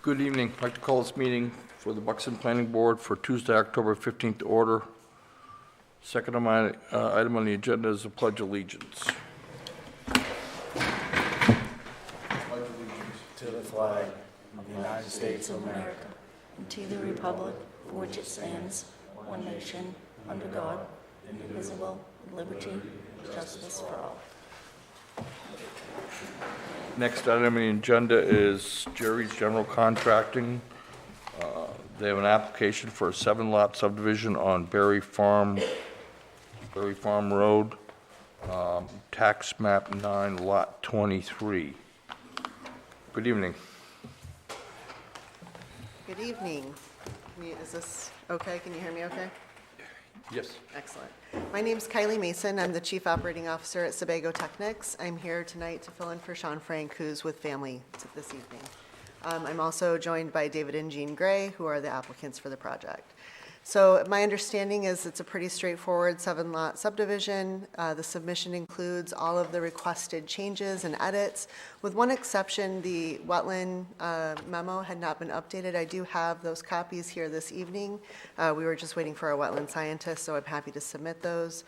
Good evening. I'd like to call this meeting for the Buxton Planning Board for Tuesday, October 15th to order. Second item on the agenda is the Pledge of Allegiance. To the flag of the United States of America, and to the republic for which it stands, one nation, under God, indivisible, with liberty and justice for all. Next item on the agenda is Jerry's General Contracting. They have an application for a 7-lot subdivision on Berry Farm Road, tax map 9, lot 23. Good evening. Good evening. Is this okay? Can you hear me okay? Yes. Excellent. My name's Kylie Mason. I'm the Chief Operating Officer at Sebago Technics. I'm here tonight to fill in for Sean Frank, who's with family this evening. I'm also joined by David and Jean Gray, who are the applicants for the project. So my understanding is it's a pretty straightforward 7-lot subdivision. The submission includes all of the requested changes and edits. With one exception, the wetland memo had not been updated. I do have those copies here this evening. We were just waiting for our wetland scientist, so I'm happy to submit those.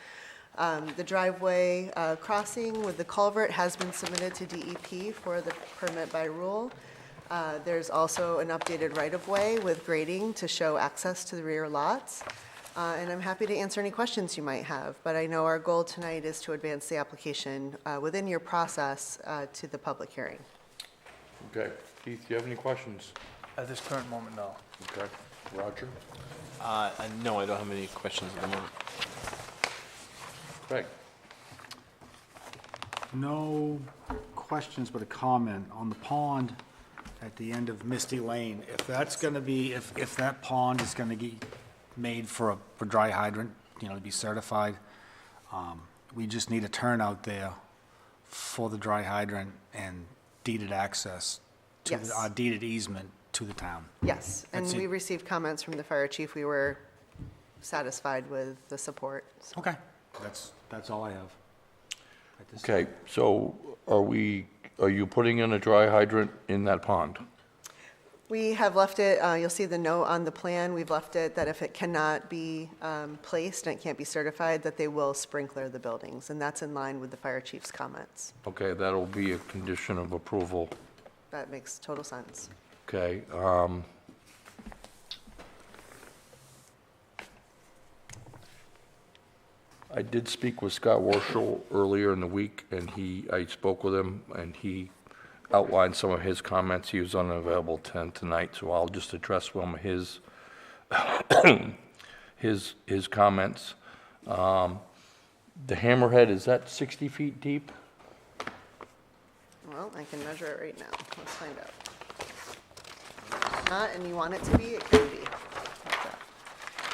The driveway crossing with the culvert has been submitted to DEP for the permit by rule. There's also an updated right-of-way with grading to show access to the rear lots. And I'm happy to answer any questions you might have, but I know our goal tonight is to advance the application within your process to the public hearing. Okay. Keith, do you have any questions? at this current moment, no. Okay. Roger? No, I don't have any questions at the moment. Craig? No questions, but a comment on the pond at the end of Misty Lane. If that's going to be, if that pond is going to be made for dry hydrant, to be certified, we just need a turnout there for the dry hydrant and deeded access to Yes. deeded easement to the town. Yes, and That's we it. received comments from the fire chief. We were satisfied with the support. So Okay. That's all I have. at this Okay, so are you putting in a dry hydrant in that pond? we have left it, you'll see the note on the plan, we've left it that if it cannot be placed and it can't be certified, that they will sprinkler the buildings, and that's in line with the fire chief's comments. Okay, that'll be a condition of approval. That makes total sense. Okay, I did speak with Scott Warshall earlier in the week, and I spoke with him, and he outlined some of his comments. He was unavailable tonight, so I'll just address some of his his comments. The hammerhead, is that 60 feet deep? Well, I can measure it right now. Let's find out. If it's not, and you want it to be, it can be. How's that?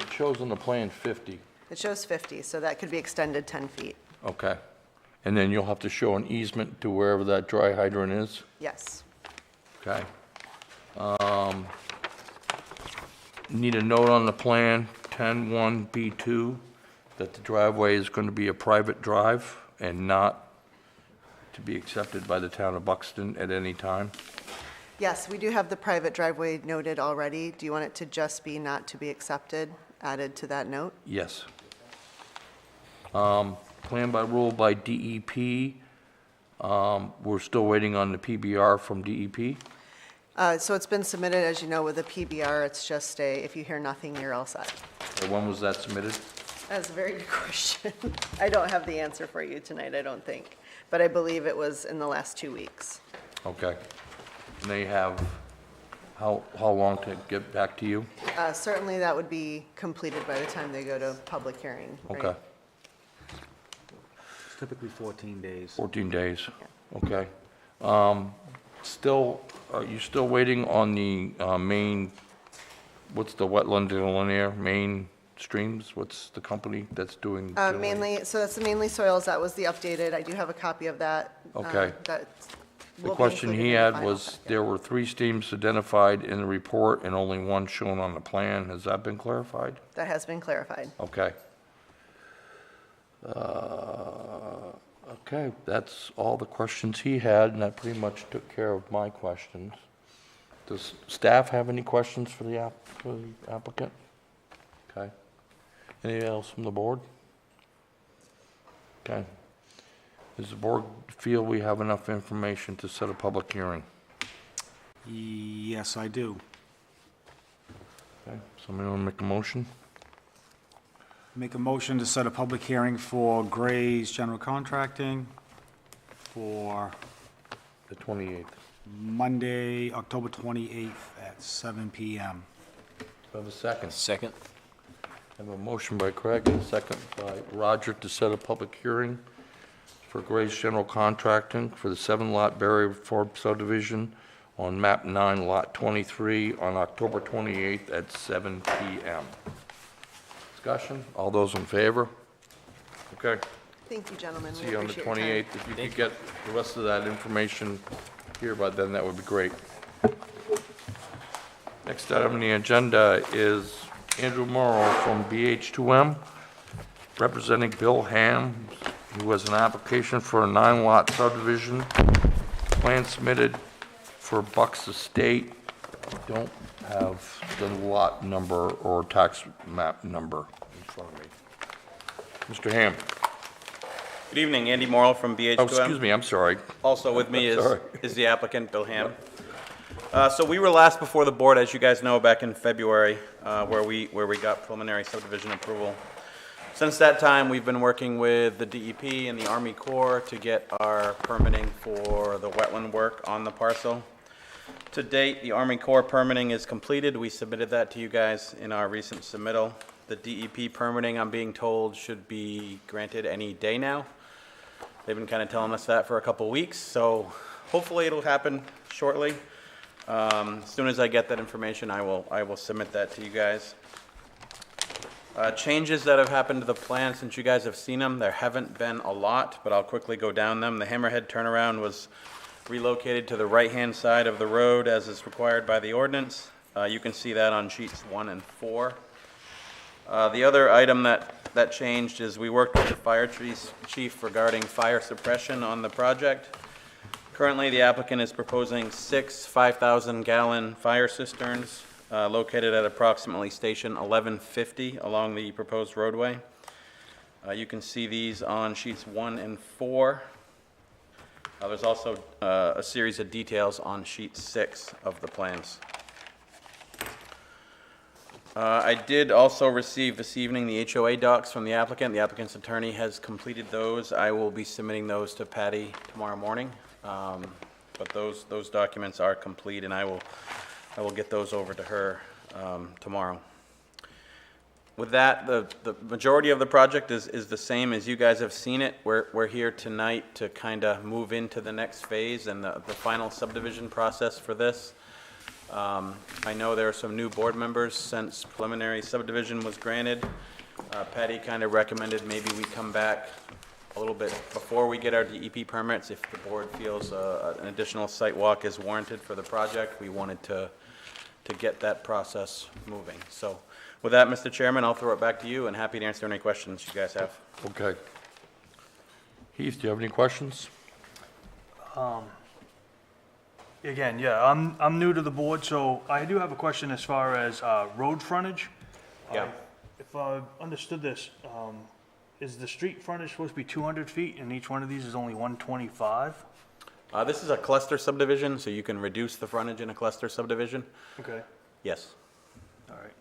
It shows on the plan 50. It shows 50, so that could be extended 10 feet. Okay. And then you'll have to show an easement to wherever that dry hydrant is? Yes. Okay. Need a note on the plan, 10-1B2, that the driveway is going to be a private drive and not to be accepted by the town of Buxton at any time? Yes, we do have the private driveway noted already. Do you want it to just be not to be accepted, added to that note? Yes. Plan by rule by DEP. We're still waiting on the PBR from DEP. So it's been submitted, as you know, with a PBR. It's just if you hear nothing, you're all set. When was that submitted? That's a very good question. I don't have the answer for you tonight, I don't think. But I believe it was in the last 2 weeks. Okay. And they have, how long to get back to you? Certainly, that would be completed by the time they go to public hearing. right? Okay. It's typically 14 days. 14 days, okay. Still, are you still waiting on the main, what's the wetland delineator, main streams? What's the company that's doing? Mainly, so that's the Mainly Soils. That was the updated. I do have a copy of that. Okay. That The will be question included he in the had final was, packet. there were 3 streams identified in the report and only 1 shown on the plan. Has that been clarified? That has been clarified. Okay. Okay, that's all the questions he had, and that pretty much took care of my questions. Does staff have any questions for the applicant? Okay. Anything else from the board? Okay. Does the board feel we have enough information to set a public hearing? Yes, I do. Okay, somebody want to make a motion? Make a motion to set a public hearing for Gray's General Contracting for The 28th. Monday, October 28th at 7 PM. Do I have a second? Second? I have a motion by Craig and a second by Roger to set a public hearing for Gray's General Contracting for the 7-lot Berry Farm subdivision on map 9, lot 23, on October 28th at 7 PM. Discussion? All those in favor? Okay. Thank you, gentlemen. See We you on the appreciate your time. 28th. If you could get the rest of that information here by then, that would be great. Next item on the agenda is Andrew Morrow from BH2M, representing Bill Ham, who has an application for a 9-lot subdivision. Plan submitted for Bucks Estate. Don't have the lot number or tax map number in front of me. Mr. Ham. Good evening, Andy Morrill from BH2M. Oh, excuse me, I'm sorry. Also with me Sorry. is the applicant, Bill Ham. So we were last before the board, as you guys know, back in February, where we got preliminary subdivision approval. Since that time, we've been working with the DEP and the Army Corps to get our permitting for the wetland work on the parcel. To date, the Army Corps permitting is completed. We submitted that to you guys in our recent submittal. The DEP permitting, I'm being told, should be granted any day now. They've been kind of telling us that for a couple weeks, so hopefully it'll happen shortly. As soon as I get that information, I will submit that to you guys. Changes that have happened to the plan since you guys have seen them, there haven't been a lot, but I'll quickly go down them. The hammerhead turnaround was relocated to the right-hand side of the road as is required by the ordinance. You can see that on sheets 1 and 4. The other item that changed is we worked with the fire chief regarding fire suppression on the project. Currently, the applicant is proposing 6 5,000-gallon fire cisterns located at approximately station 1150 along the proposed roadway. You can see these on sheets 1 and 4. There's also a series of details on sheet 6 of the plans. I did also receive this evening the HOA docs from the applicant. The applicant's attorney has completed those. I will be submitting those to Patty tomorrow morning. But those documents are complete, and I will get those over to her tomorrow. With that, the majority of the project is the same as you guys have seen it. We're here tonight to kind of move into the next phase and the final subdivision process for this. I know there are some new board members since preliminary subdivision was granted. Patty kind of recommended maybe we come back a little bit before we get our DEP permits if the board feels an additional site walk is warranted for the project. We wanted to get that process moving. So with that, Mr. Chairman, I'll throw it back to you and happy to answer any questions you guys have. Okay. Heath, do you have any questions? Again, yeah, I'm new to the board, so I do have a question as far as road frontage. Yeah. If I understood this, is the street frontage supposed to be 200 feet and each one of these is only 125? This is a cluster subdivision, so you can reduce the frontage in a cluster subdivision. Okay, Yes. all right.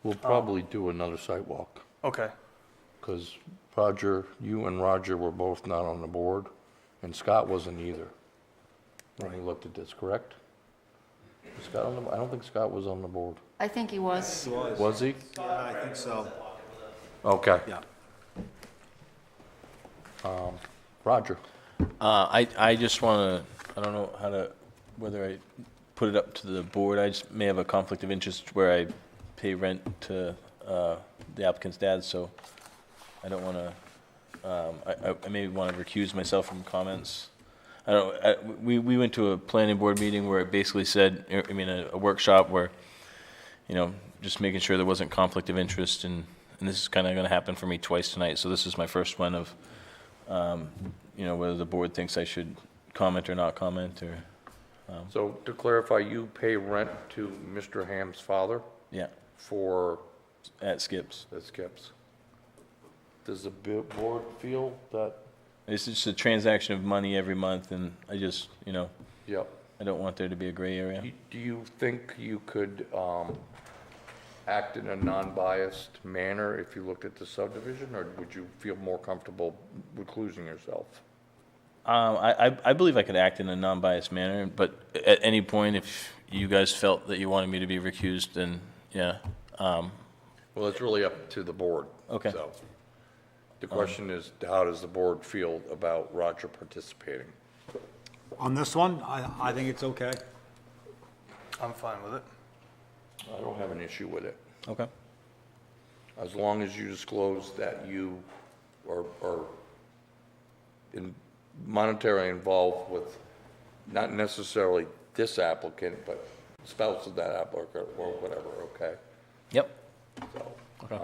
We'll probably do another site walk, Okay, because Roger, you and Roger were both not on the board, and Scott wasn't either when we looked at this, correct? Was Scott on the, I don't think Scott was on the board. I think he was. Was he? Yeah, I think so. Okay. Yeah. Roger? I just want to, I don't know how to, whether I put it up to the board. I just may have a conflict of interest where I pay rent to the applicant's dad, so I don't want to, I may want to recuse myself from comments. I don't, we went to a planning board meeting where it basically said, I mean, a workshop where, you know, just making sure there wasn't conflict of interest, and this is kind of going to happen for me twice tonight, so this is my first one of, you know, whether the board thinks I should comment or not comment, or, So to clarify, you pay rent to Mr. Ham's father Yeah, for at Skips. the skips. Does the board feel that, It's just a transaction of money every month, and I just, yep. I don't want there to be a gray area. Do you think you could act in a non-biased manner if you looked at the subdivision, or would you feel more comfortable reclusing yourself? I believe I could act in a non-biased manner, but at any point, if you guys felt that you wanted me to be recused, then, yeah. Well, it's really up to the board. Okay. So the question is, how does the board feel about Roger participating? On this one, I think it's okay. I'm fine with it. I don't have an issue with it, Okay. as long as you disclose that you are monetarily involved with not necessarily this applicant, but spouse of that applicant or whatever, okay? Yep. So, Okay.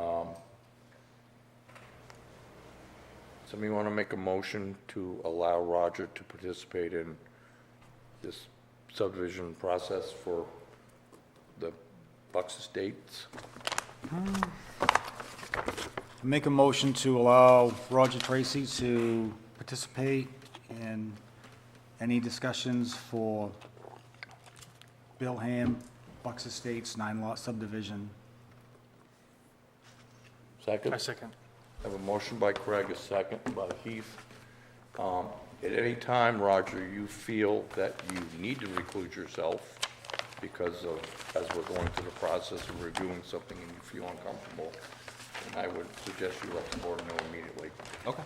somebody want to make a motion to allow Roger to participate in this subdivision process for the Bucks Estates? Make a motion to allow Roger Tracy to participate in any discussions for Bill Ham, Bucks Estates, 9-lot subdivision. Second? I second. I have a motion by Craig, a second by Heath. At any time, Roger, you feel that you need to reclude yourself because of, as we're going through the process of reviewing something and you feel uncomfortable, then I would suggest you let the board know immediately. Okay.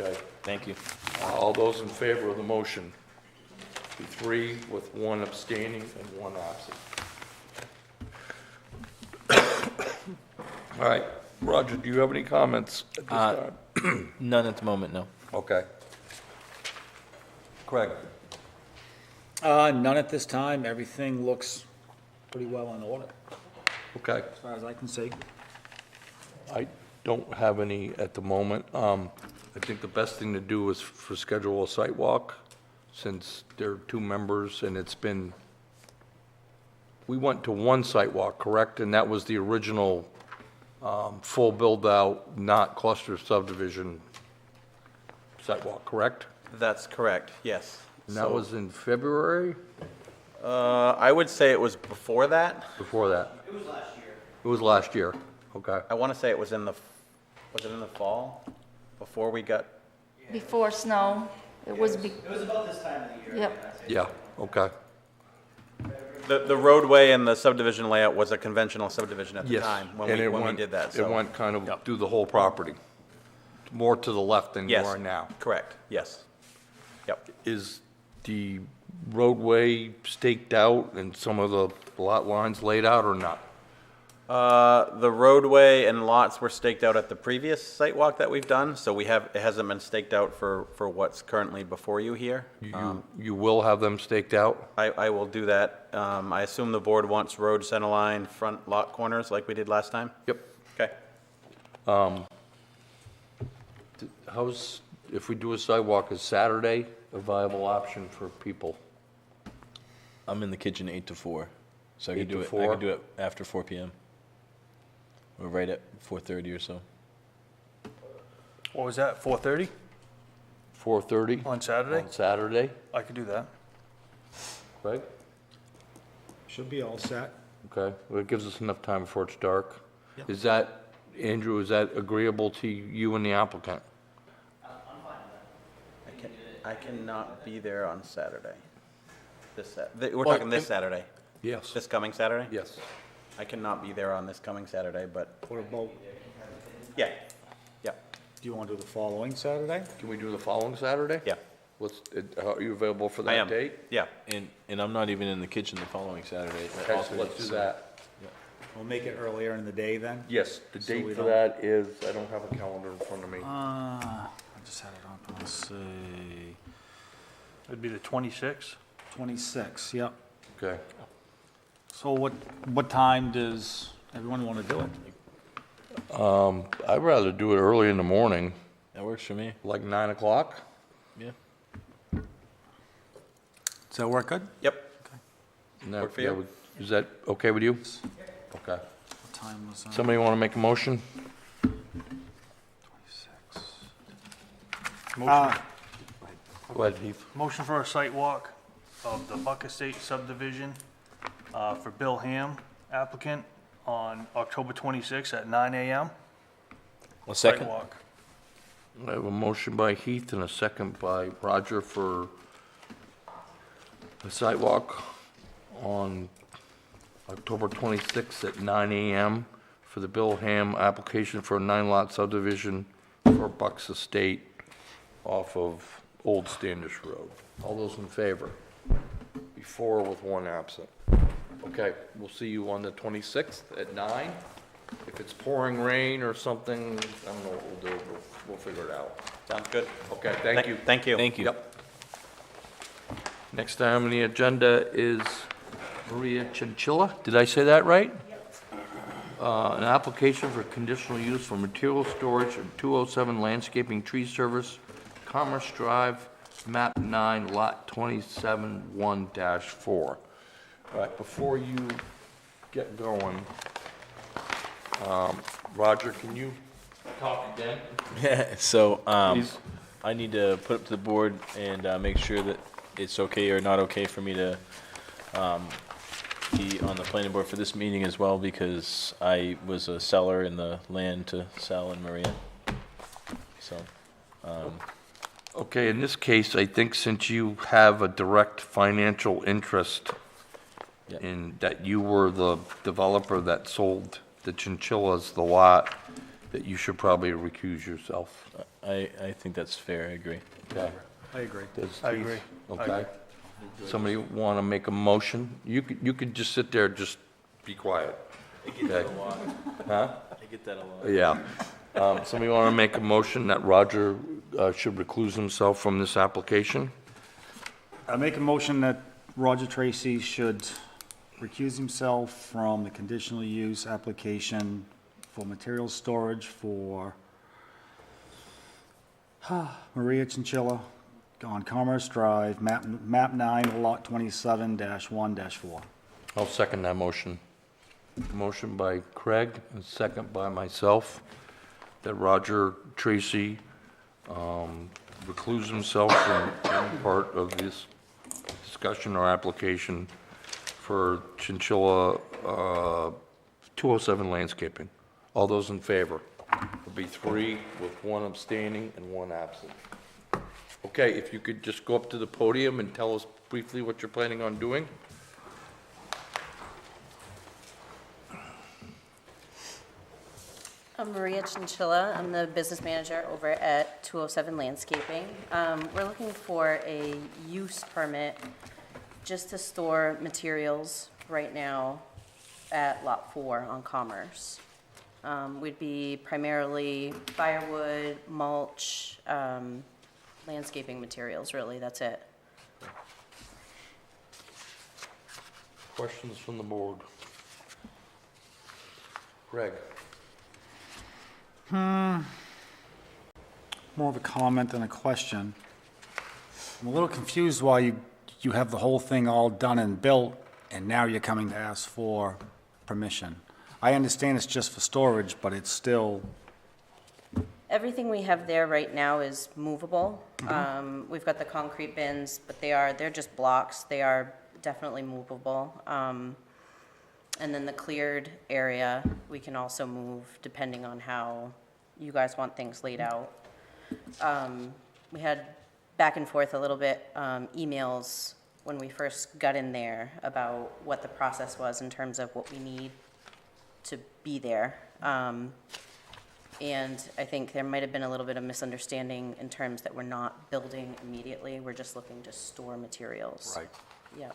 Okay? Thank you. All those in favor of the motion, be 3 with 1 abstaining and 1 absent. All right, Roger, do you have any comments at this time? None at the moment, no. Okay. Craig? None at this time. Everything looks pretty well in order, Okay. as far as I can see. I don't have any at the moment. I think the best thing to do is for schedule a site walk, since there are 2 members and it's been, we went to 1 site walk, correct? And that was the original full build-out, not cluster subdivision site walk, correct? That's correct, yes. And that was in February, I would say it was before that. before that? It was last year. Okay. I want to say it was was it in the fall? Before we got, Before snow, it was. It was about this time of the year. Yep. Yeah, okay. the roadway and the subdivision layout was a conventional subdivision at the Yes. time when and it we went- did that, It so. went kind of through the whole property, more to the left than you Yes, are now. correct, yes. Yep. Is the roadway staked out and some of the lot lines laid out or not? The roadway and lots were staked out at the previous site walk that we've done, so it hasn't been staked out for what's currently before you here. You will have them staked out? I will do that. I assume the board wants road center line, front lot corners like we did last time? Yep. Okay. How's, if we do a sidewalk, is Saturday a viable option for people? I'm in the kitchen 8 to 4, so I 8 could to do it. I 4? could do it after 4 p.m. or right at 4:30 or so. What was that, 4:30 4:30? on Saturday? On Saturday, I could do that. right? Should be all set. Okay, well, it gives us enough time before it's dark. Yep. Is that, Andrew, is that agreeable to you and the applicant? I cannot be there on Saturday. We're Well, talking this Saturday, Yes. this coming Saturday? Yes. I cannot be there on this coming Saturday, but, What about, yeah, yeah, do you want to do the following Saturday? Can we do the following Saturday? yeah. Are you available for I that am, date? yeah. And I'm not even in the kitchen the following Saturday. Okay, so let's do that. We'll make it earlier in the day then? Yes, the So date we for don't- that is, I don't have a calendar in front of me. I just had it on, let's see, It'd be the 26th. 26, yep. Okay. So what time does everyone want to do it? I'd rather do it early in the morning, That works for me. like 9 o'clock. Yeah. Does that work good? Yep, No, Work for you? Is that okay with you? Okay. What time was that? Somebody want to make a motion? Motion, Go ahead, Heath. motion for a site walk of the Buck Estate subdivision for Bill Ham, applicant, on October 26th at 9 a.m. A second? Sidewalk. I have a motion by Heath and a second by Roger for a sidewalk on October 26th at 9 a.m. for the Bill Ham application for a 9-lot subdivision for Bucks Estate off of Old Standish Road. All those in favor? Before with one absent. Okay, we'll see you on the 26th at 9. If it's pouring rain or something, I don't know what we'll do, we'll figure it out. Sounds good. Okay, thank you. Thank you. Thank you. Yep. Next item on the agenda is Maria Chinchilla. Did I say that right? An application for conditional use for material storage of 207 landscaping tree service, Commerce Drive, map 9, lot 27-1-4. All right, before you get going, Roger, can you talk again? So, Please. I need to put up to the board and make sure that it's okay or not okay for me to be on the planning board for this meeting as well, because I was a seller in the land to sell in Maria. So, Okay, in this case, I think since you have a direct financial interest Yep. in that you were the developer that sold the chinchillas the lot, that you should probably recuse yourself. I think that's fair, I agree. Okay. I agree. I agree. Okay. Somebody want to make a motion? You could just sit there, just be quiet. Okay. Huh? I get that a lot. Yeah. Somebody want to make a motion that Roger should recluse himself from this application? I make a motion that Roger Tracy should recuse himself from the conditional use application for material storage for Maria Chinchilla on Commerce Drive, map 9, lot 27-1-4. I'll second that motion. Motion by Craig and second by myself, that Roger Tracy recluse himself from any part of this discussion or application for Chinchilla 207 landscaping. All those in favor? It'll be 3 with 1 abstaining and 1 absent. Okay, if you could just go up to the podium and tell us briefly what you're planning on doing? I'm Maria Chinchilla. I'm the business manager over at 207 Landscaping. We're looking for a use permit just to store materials right now at Lot 4 on Commerce. We'd be primarily firewood, mulch, landscaping materials, really, that's it. Questions from the board? Greg? More of a comment than a question. I'm a little confused why you have the whole thing all done and built, and now you're coming to ask for permission. I understand it's just for storage, but it's still, Everything we have there right now is movable. We've got the concrete bins, but they're just blocks. They are definitely movable. And then the cleared area, we can also move depending on how you guys want things laid out. We had back and forth a little bit, emails when we first got in there about what the process was in terms of what we need to be there. And I think there might have been a little bit of misunderstanding in terms that we're not building immediately, we're just looking to store materials. right. Yeah.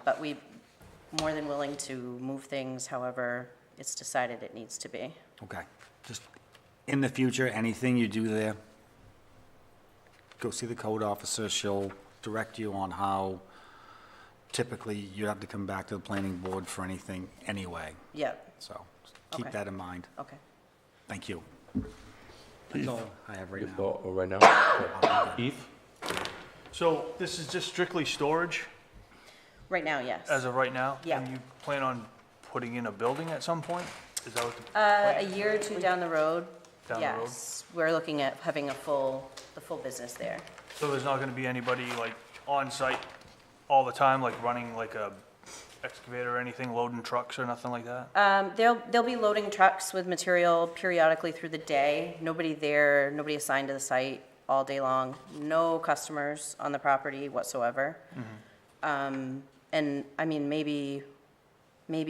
But we, more than willing to move things however it's decided it needs to be. Okay. Just in the future, anything you do there, go see the code officer. She'll direct you on how typically you have to come back to the planning board for anything anyway. Yep, So keep Okay. that in mind. okay. Thank you. That's all I have right now. Oh, right now? Heath? So this is just strictly storage? Right now, yes. as of right now? Yeah. And you plan on putting in a building at some point? Is that what the A plan? year or two down the road, Down the road? yes. We're looking at having the full business there. So there's not gonna be anybody like on site all the time, like running like a excavator or anything, loading trucks or nothing like that? They'll be loading trucks with material periodically through the day. Nobody there, nobody assigned to the site all day long. No customers on the property whatsoever. And I mean, maybe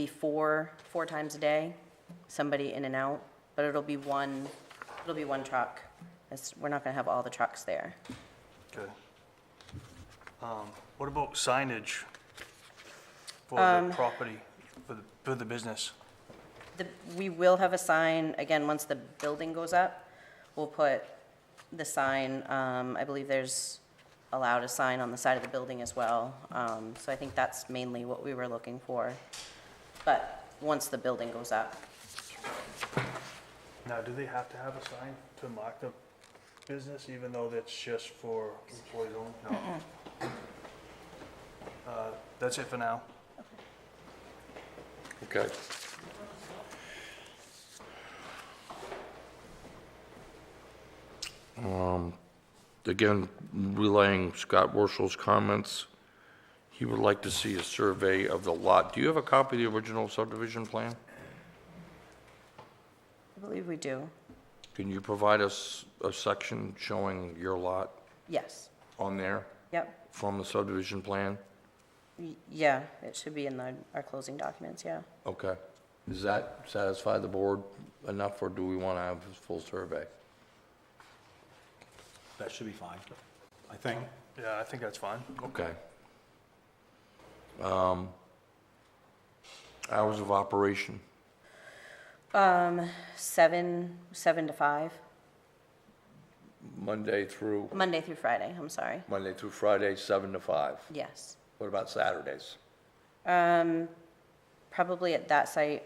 four times a day, somebody in and out, but it'll be one truck. We're not gonna have all the trucks there. Okay. What about signage for the property, for the business? We will have a sign, again, once the building goes up, we'll put the sign, I believe there's allowed a sign on the side of the building as well. So I think that's mainly what we were looking for. But once the building goes up, Now, do they have to have a sign to mark the business, even though that's just for employees only? No. That's it for now. Okay. Again, relaying Scott Worshell's comments, he would like to see a survey of the lot. Do you have a copy of the original subdivision plan? I believe we do. Can you provide us a section showing your lot Yes. on there Yep. from the subdivision plan? Yeah, it should be in our closing documents, yeah. Okay. Does that satisfy the board enough, or do we want to have a full survey? That should be fine, I think. Yeah, I think that's fine. Okay. Hours of operation, 7 to 5, Monday through Monday through Friday, I'm sorry. Friday, 7 to 5. Yes. What about Saturdays? Probably at that site.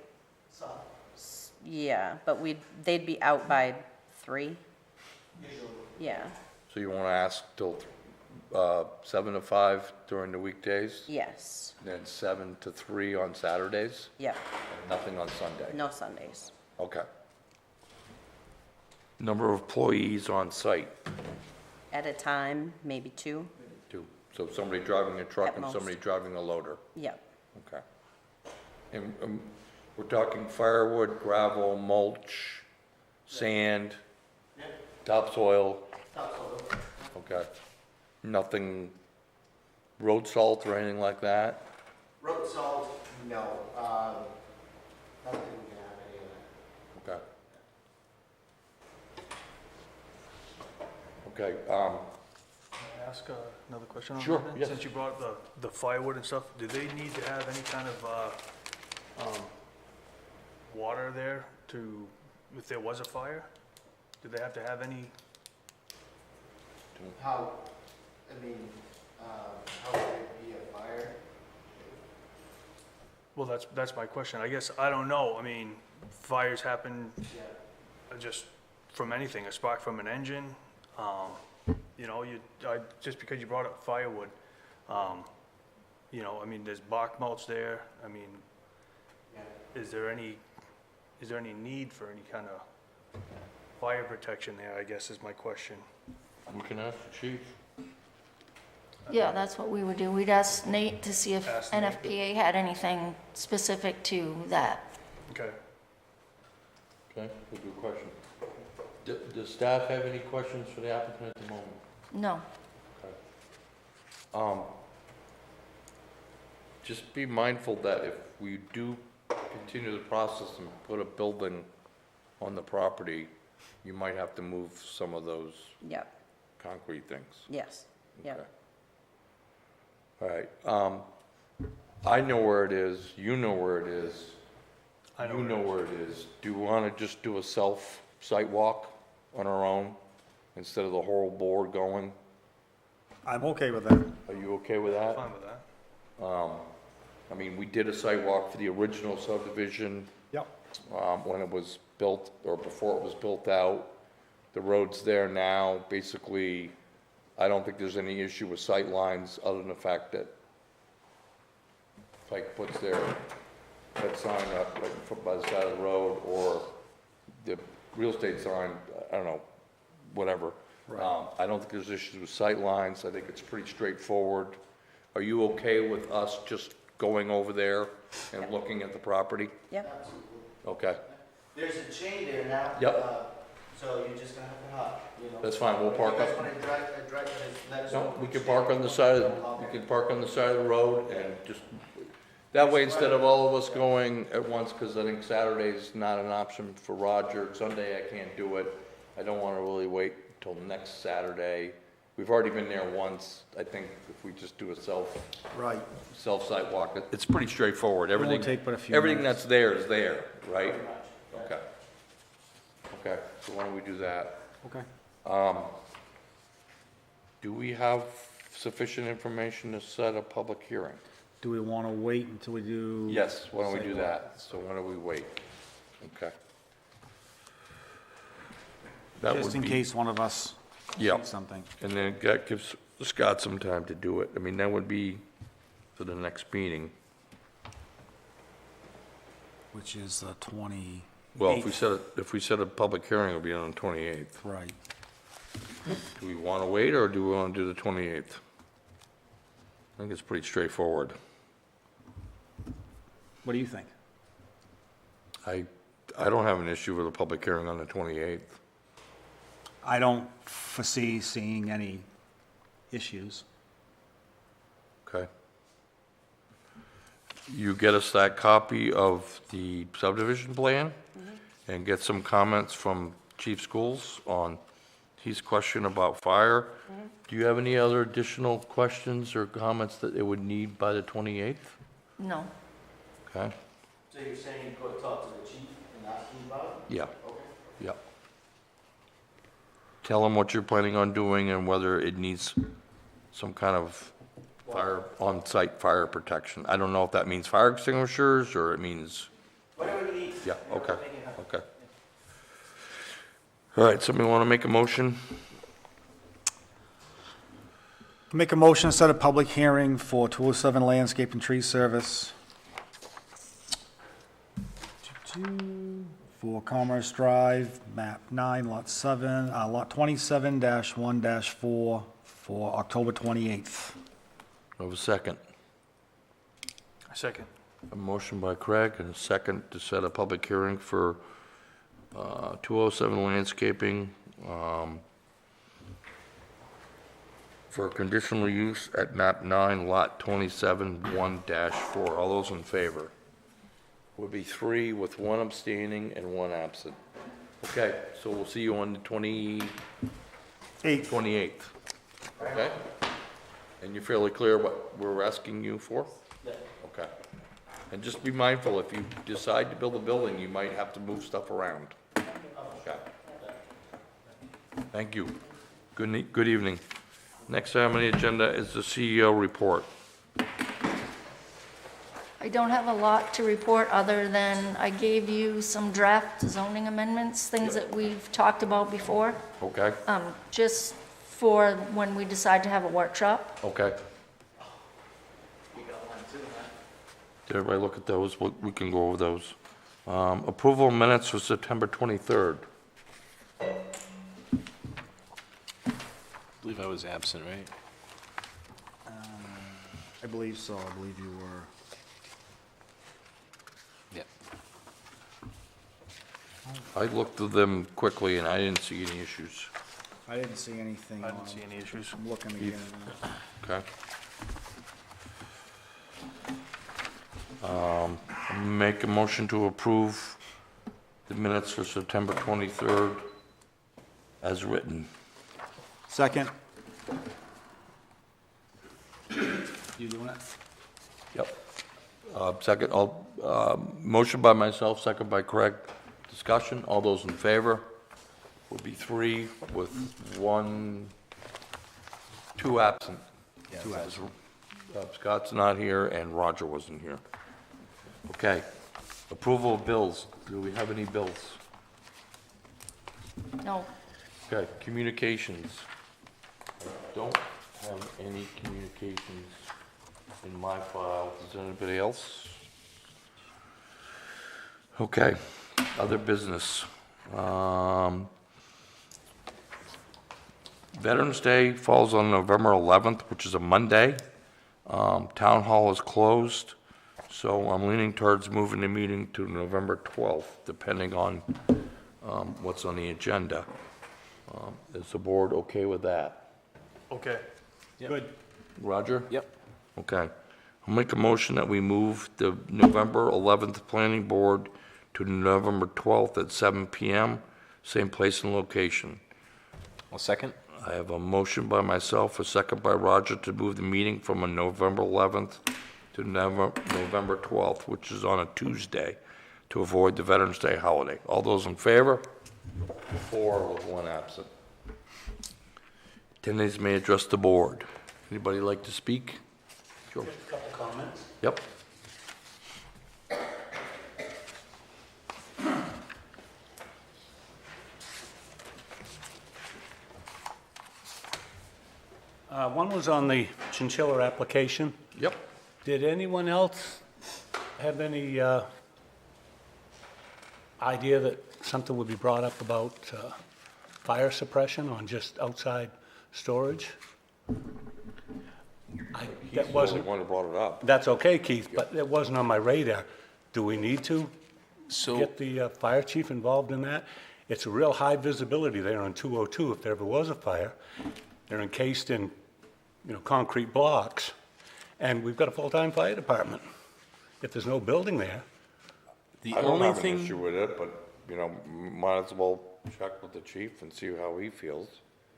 Yeah, but they'd be out by 3. Yeah, So you want to ask till 7 to 5 during the weekdays, yes, then 7 to 3 on Saturdays, yep, and nothing on Sunday? no Sundays. Okay. Number of employees on site, At a time, maybe 2, 2. So somebody driving a truck At and most. somebody driving a loader? yep. Okay. And we're talking firewood, gravel, mulch, sand, topsoil? Topsoil. Okay. Nothing, road salt or anything like that? Road salt, no. Nothing we can have any of that. Okay. Okay, Can I ask another question on that? Sure, then? yes. Since you brought up the firewood and stuff, do they need to have any kind of water there to, if there was a fire? Do they have to have any? How, I mean, how would it be a fire? Well, that's my question. I guess, I don't know. I mean, fires happen Yeah. just from anything, a spark from an engine. You know, just because you brought up firewood, you know, I mean, there's bark mulch there. I mean, Yeah. is there any need for any kind of fire protection there, I guess is my question. we can ask the chief. Yeah, that's what we would do. We'd ask Nate to see if Ask Nate. NFPA had anything specific to that. Okay. Okay, good question. Does staff have any questions for the applicant at the moment? No. Just be mindful that if we do continue the process and put a building on the property, you might have to move some of those Yep, concrete things. yes, yep. Okay. All right, I know where it is, you know where it is. I know You where know it is. where it is. Do you want to just do a site walk on our own instead of the whole board going? I'm okay with that. Are you okay with that? Fine with that. I mean, we did a site walk for the original subdivision, Yep. when it was built, or before it was built out. The road's there now, basically, I don't think there's any issue with sight lines, other than the fact that Pike puts that sign up by the side of the road, or the real estate sign, I don't know, whatever. I don't think there's issues with sight lines. I think it's pretty straightforward. Are you okay with us just going over there and looking at the property? Yep. Okay, There's a chain there now. Yep. So you're just gonna have to hop, you know. that's fine, we'll park If you guys up. wanna drive, let us know. No, we can park on the side of, we can park on the side of the road and just, that way, instead of all of us going at once, because I think Saturday's not an option for Roger, Sunday I can't do it. I don't want to really wait till next Saturday. We've already been there once. I think if we just do a Right. self-site walk, it's pretty straightforward. won't Everything, take but a few everything minutes. that's there is there, right? Okay. Okay, so why don't we do that? Okay. Do we have sufficient information to set a public hearing? Do we want to wait until we do? Yes, why don't we do that? So why don't we wait? Okay. That Just would in be- case one of us Yeah. sees something. And then that gives Scott some time to do it. I mean, that would be for the next meeting. Which is the 20. Well, if we set a public hearing, it'll be on the 28th. Right. Do we want to wait, or do we want to do the 28th? I think it's pretty straightforward. What do you think? I don't have an issue with a public hearing on the 28th. I don't foresee seeing any issues. Okay. You get us that copy of the subdivision plan and get some comments from Chief Schools on his question about fire. Do you have any other additional questions or comments that it would need by the 28th? No. Okay, So you're saying go talk to the chief and ask him about yeah, it? Okay. yeah. Tell him what you're planning on doing and whether it needs some kind of fire, on-site fire protection. I don't know if that means fire extinguishers or it means, Whatever he needs. yeah, you know, okay, make it happen. okay. All right, somebody want to make a motion? Make a motion to set a public hearing for 207 Landscape and Tree Service for Commerce Drive, map 9, lot 7, lot 27-1-4 for October 28th. Have a second. Second. A motion by Craig and a second to set a public hearing for 207 landscaping for conditional use at map 9, lot 27, 1-4. All those in favor? Would be 3 with 1 abstaining and 1 absent. Okay, so we'll see you on the 28th, okay? And you're fairly clear what we're asking you for? Yeah. Okay. And just be mindful, if you decide to build a building, you might have to move stuff around. Okay. Thank you. Good evening. Next item on the agenda is the CEO report. I don't have a lot to report, other than I gave you some draft zoning amendments, things that we've talked about before, Okay? just for when we decide to have a workshop. Okay. You got one too, huh? Did everybody look at those? We can go over those. Approval of minutes for September 23rd. I believe I was absent, right? I believe so, I believe you were. Yep. I looked at them quickly and I didn't see any issues. I didn't see anything I on didn't see any issues. I'm looking again now. Okay. Make a motion to approve the minutes for September 23rd as written. Second. You doing it? Yep. Second, motion by myself, second by Craig. Discussion, all those in favor? Would be 3 with 2 absent. Two absent. Scott's not here and Roger wasn't here. Okay. Approval of bills. Do we have any bills? No, Okay, communications. Don't have any communications in my file. Is there anybody else? Okay, other business. Veterans Day falls on November 11th, which is a Monday. Town Hall is closed, so I'm leaning towards moving the meeting to November 12th, depending on what's on the agenda. Is the board okay with that? Okay. Good. Roger? Yep. Okay. I'll make a motion that we move the November 11th Planning Board to November 12th at 7 PM, same place and location. I'll second. I have a motion by myself, a second by Roger, to move the meeting from a November 11th to November 12th, which is on a Tuesday, to avoid the Veterans Day holiday. All those in favor? 4 with 1 absent. Attendees may address the board. Anybody like to speak? Sure. A couple comments. Yep. One was on the chinchilla application. Yep. Did anyone else have any idea that something would be brought up about fire suppression on just outside storage? That wasn't, one who brought it up. that's okay, Keith, but it wasn't on my radar. Do we need to So, get the fire chief involved in that? It's a real high visibility there on 202 if there ever was a fire. They're encased in, concrete blocks, and we've got a full-time fire department. If there's no building there, the I don't only have an thing, issue with it, but, might as well check with the chief and see how he feels.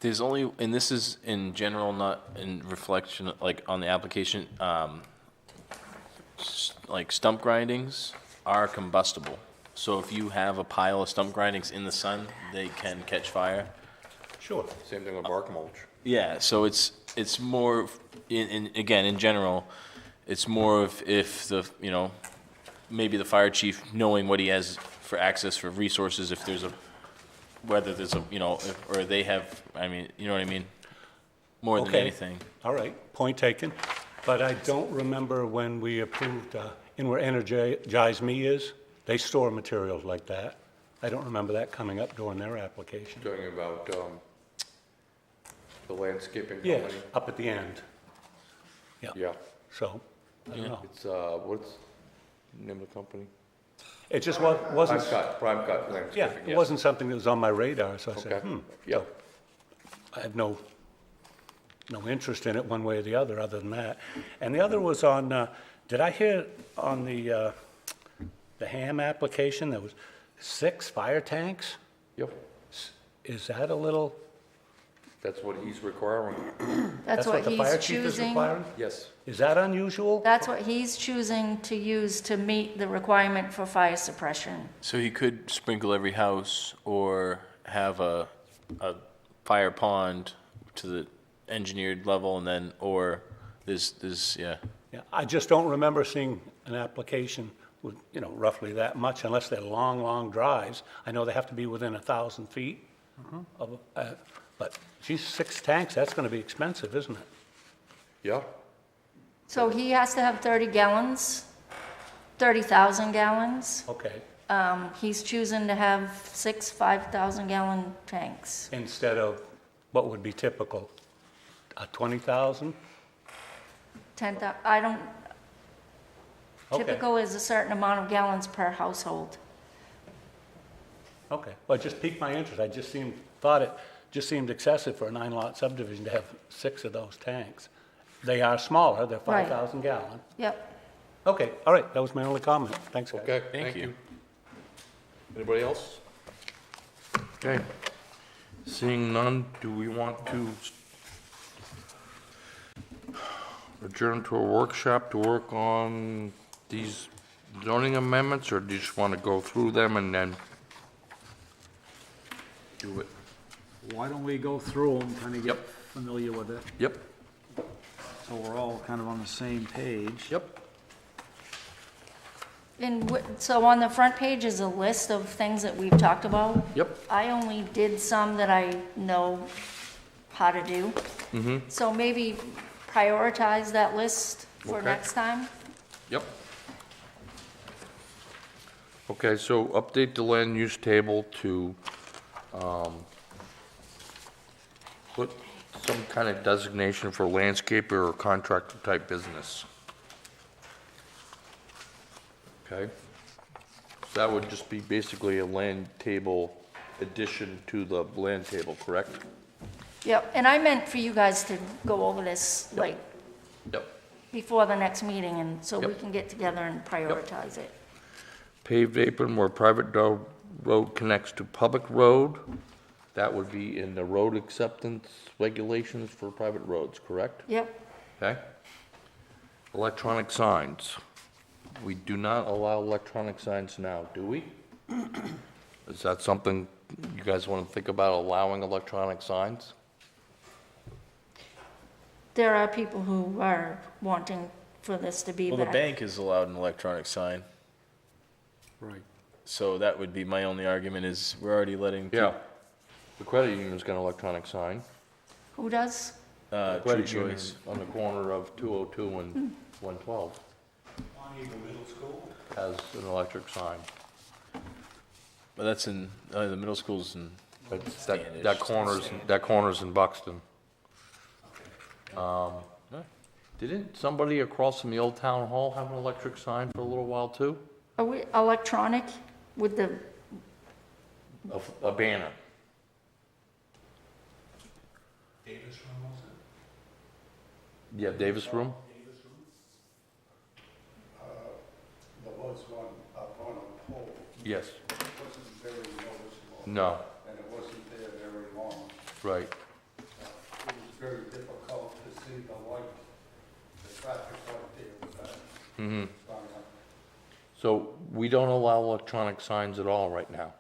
there's only, and this is in general, not in reflection, like on the application, like stump grindings are combustible. So if you have a pile of stump grindings in the sun, they can catch fire. sure. Same thing with bark mulch. Yeah, so it's more, again, in general, it's more of if the, maybe the fire chief knowing what he has for access for resources, if there's a, whether there's a, or they have, you know what I mean? More than Okay. anything. All right, point taken. But I don't remember when we approved, in where Energize Me is, they store materials like that. I don't remember that coming up during their application. Talking about, the landscaping Yes, company. up at the end. Yeah, So, I don't know. it's, what's the name of the company? It just wasn't, Prime Cut yeah, Landscaping, it yes. wasn't something that was on my radar, so I said, Okay, hmm. yep. I have no interest in it one way or the other than that. And the other was on, did I hear on the Ham application, there was 6 fire tanks? Yep, Is that a little, that's what he's requiring. That's what the fire he's chief is choosing. requiring? Yes. Is that unusual? That's what he's choosing to use to meet the requirement for fire suppression. So he could sprinkle every house or have a fire pond to the engineered level and then, or there's, yeah. Yeah, I just don't remember seeing an application with, roughly that much unless they're long, long drives. I know they have to be within 1,000 feet of, but geez, 6 tanks, that's gonna be expensive, isn't it? Yeah, So he has to have 30 gallons, 30,000 gallons. Okay, He's choosing to have 6 5,000-gallon tanks. instead of what would be typical, 20,000? 10,000, I don't, Okay. typical is a certain amount of gallons per household. Okay, well, it just piqued my interest, thought it just seemed excessive for a 9-lot subdivision to have 6 of those tanks. They are smaller, they're Right. 5,000 gallon. Yep. Okay, all right, that was my only comment, thanks, guys. okay, Thank thank you. you. Anybody else? Okay. Seeing none, do we want to adjourn to a workshop to work on these zoning amendments, or do you just want to go through them and then do it? Why don't we go through them, kind of get Yep. familiar with it, Yep, so we're all kind of on the same page? yep. And so on the front page is a list of things that we've talked about. Yep. I only did some that I know how to do. So maybe prioritize that list for Okay. next time. Yep. Okay, so update the land use table to put some kind of designation for landscaper or contractor type business. Okay? So that would just be basically a land table addition to the land table, correct? Yep, and I meant for you guys to go over this, like, Yep. before the next meeting, and so we Yep. can get together and prioritize it. Paved apron where private road connects to public road. That would be in the road acceptance regulations for private roads, correct? Yep, Okay? Electronic signs. We do not allow electronic signs now, do we? Is that something you guys want to think about, allowing electronic signs? there are people who are wanting for this to be Well, the back. bank is allowed an electronic sign, Right. so that would be my only argument is we're already letting. Yeah. The credit union's got an electronic sign. Who does? True Credit union choice. on the corner of 202 and 112 has an electric sign. But that's in, the middle school's in, That's- Standish. That corner's in Buxton. Didn't somebody across from the old town hall have an electric sign for a little while too? Are we electronic with the, A banner. Yeah, Davis Room? There was one up on a pole. Yes. It wasn't very noticeable. No, And it wasn't there very long. right. It was very difficult to see the light, the traffic light there with that. Mm-hmm. sign up. So we don't allow electronic signs at all right now.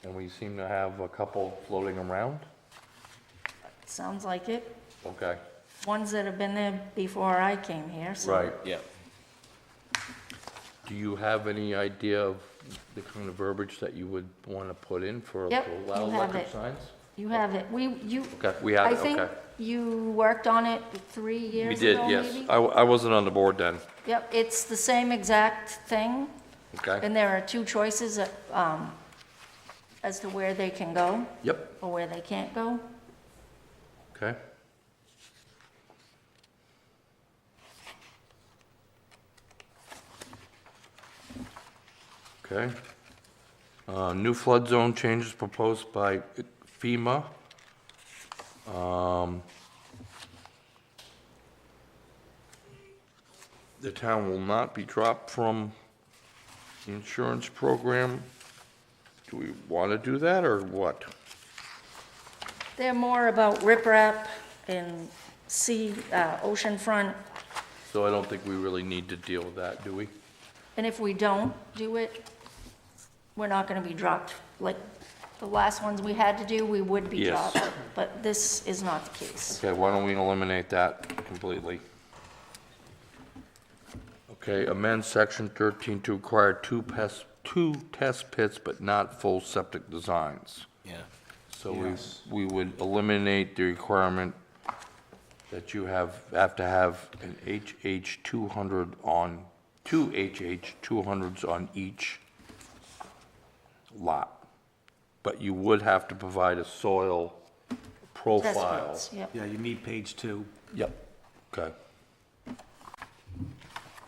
And we seem to have a couple floating around? sounds like it, Okay. ones that have been there before I came here, so. Right. yeah. Do you have any idea of the kind of verbiage that you would want to put in for, Yep, to allow you have electric it. signs? You have it, you. Okay, we have I it, think okay. you worked on it 3 We years did, ago, yes. maybe? I wasn't on the board then, Yep, it's the same exact thing, okay? and there are two choices as to where they can go Yep, or where they can't go. okay. Okay. New flood zone changes proposed by FEMA. The town will not be dropped from the insurance program. Do we want to do that, or what? They're more about riprap and oceanfront, So I don't think we really need to deal with that, do we? and if we don't do it, we're not gonna be dropped. Like, the last ones we had to do, we would be Yes. dropped, but this is not the case. Okay, why don't we eliminate that completely? Okay, amend section 13 to require two test pits, but not full septic designs. Yeah. So we would eliminate the requirement that you have to have an HH 200 on, two HH 200s on each lot. But you would have to provide a soil Test profile. pits, yep. Yeah, you need page 2. Yep, okay.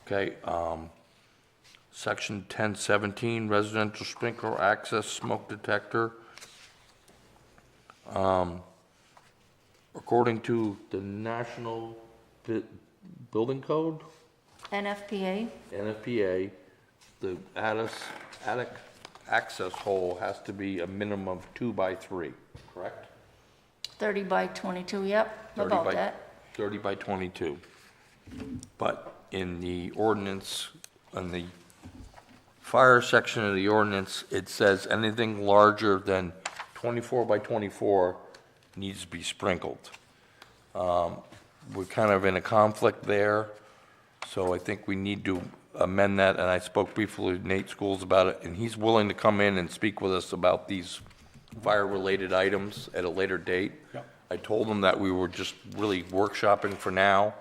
Okay, section 1017, residential sprinkler access smoke detector. According to the National Building Code, NFPA, NFPA, the attic access hole has to be a minimum of 2 by 3, correct? 30 by 22, yep, 30 about by- that. 30 by 22. But in the ordinance, in the fire section of the ordinance, it says anything larger than 24 by 24 needs to be sprinkled. We're kind of in a conflict there, so I think we need to amend that, and I spoke briefly with Nate Schools about it, and he's willing to come in and speak with us about these fire-related items at a later date. Yep. I told him that we were just really workshopping for now,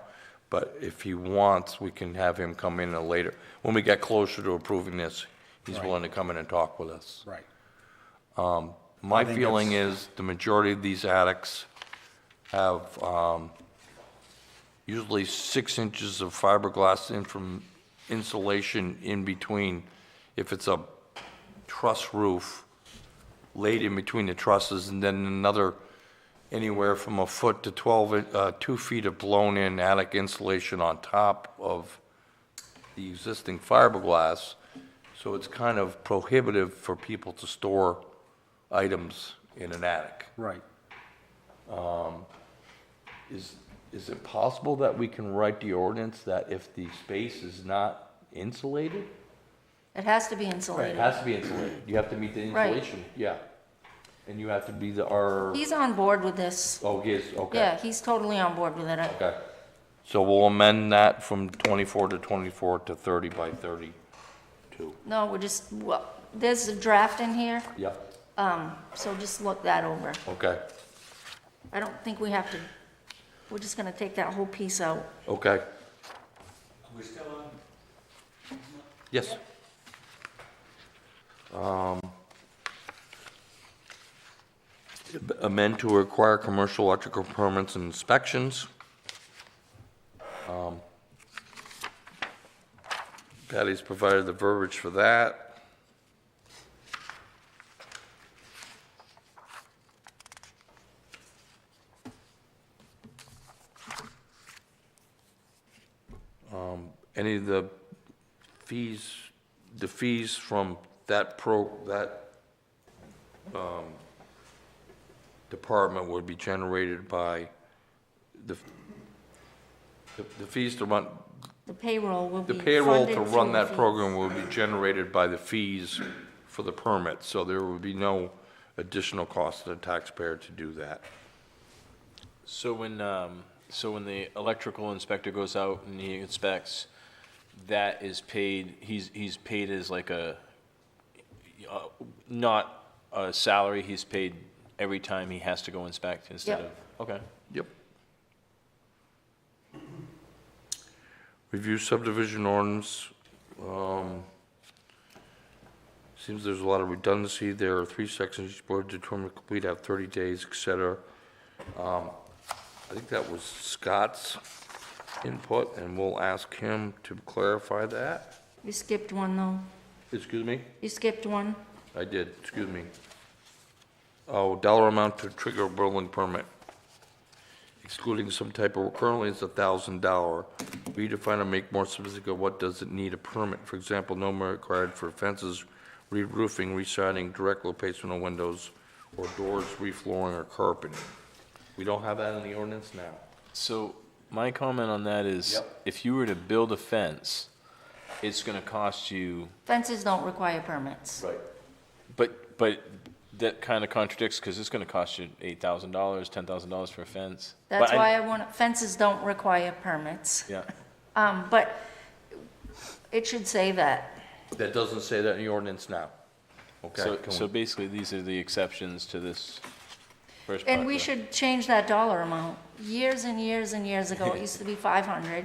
But if he wants, we can have him come in later. When we get closer to approving this, he's Right. willing to come in and talk with us. Right. My I think feeling is the majority of these attics have usually 6 inches of fiberglass insulation in between. If it's a truss roof, laid in between the trusses, and then another anywhere from a foot to 2 feet of blown-in attic insulation on top of the existing fiberglass. So it's kind of prohibitive for people to store items in an attic. Right. Is it possible that we can write the ordinance that if the space is not insulated? It has to be It insulated. has to be insulated. You have to meet the Right. insulation, yeah. And you have to be He's on board with this. oh, he is, okay. Yeah, he's totally on board with it. Okay. So we'll amend that from 24 to 24 to 30 by 32. No, well, there's a draft in here, Yep, so just look that over. okay, I don't think we have to, we're just gonna take that whole piece out. okay. Are we still on? Yes. Amend to require commercial electrical permits and inspections. Patty's provided the verbiage for that. Any of the fees from that department would be generated by the fees to run, The payroll will be the funded payroll to through run the that fees. program will be generated by the fees for the permit, so there would be no additional cost to the taxpayer to do that. So when the electrical inspector goes out and he inspects, that is paid, he's paid as like not a salary, he's paid every time he has to go inspect instead Yep. of, okay. Yep. Review subdivision ordinance. Seems there's a lot of redundancy. There are 3 sections, each board determined complete, have 30 days, et cetera. I think that was Scott's input, and we'll ask him to clarify that. You skipped one, though. Excuse me? You skipped one. I did, excuse me. Oh, dollar amount to trigger a building permit, excluding some type of, currently it's $1,000. Redefine and make more specific, what does it need a permit? For example, no more required for fences, re-roofing, re-siding, direct location of windows, or doors, reflooring, or carpeting. We don't have that in the ordinance now. So my comment on that is, if you were to build a fence, it's gonna cost you, Fences don't require permits. Right. but that kind of contradicts, because it's gonna cost you $8,000, $10,000 for a fence. That's But why fences don't require permits. Yeah, But it should say that. That doesn't say that in the ordinance now. Okay? so, can so we- basically, these are the exceptions to this first part. And we should change that dollar amount. Years and years and years ago, it used to be 500,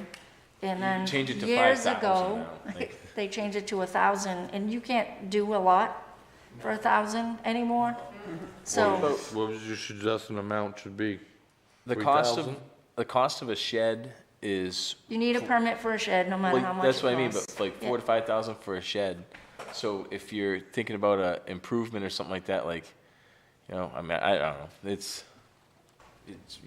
and then Change it to years 5,000 ago, now, like- they changed it to 1,000, and you can't do a lot for 1,000 anymore. So, What would you suggest an amount should be? The cost of, 3,000? the cost of a shed is, you need a permit for a shed, no matter how well, much that's it what I mean, costs. but like Yeah. 4,000 to 5,000 for a shed. So if you're thinking about a improvement or something like that, like, you know, I mean, I don't know, it's,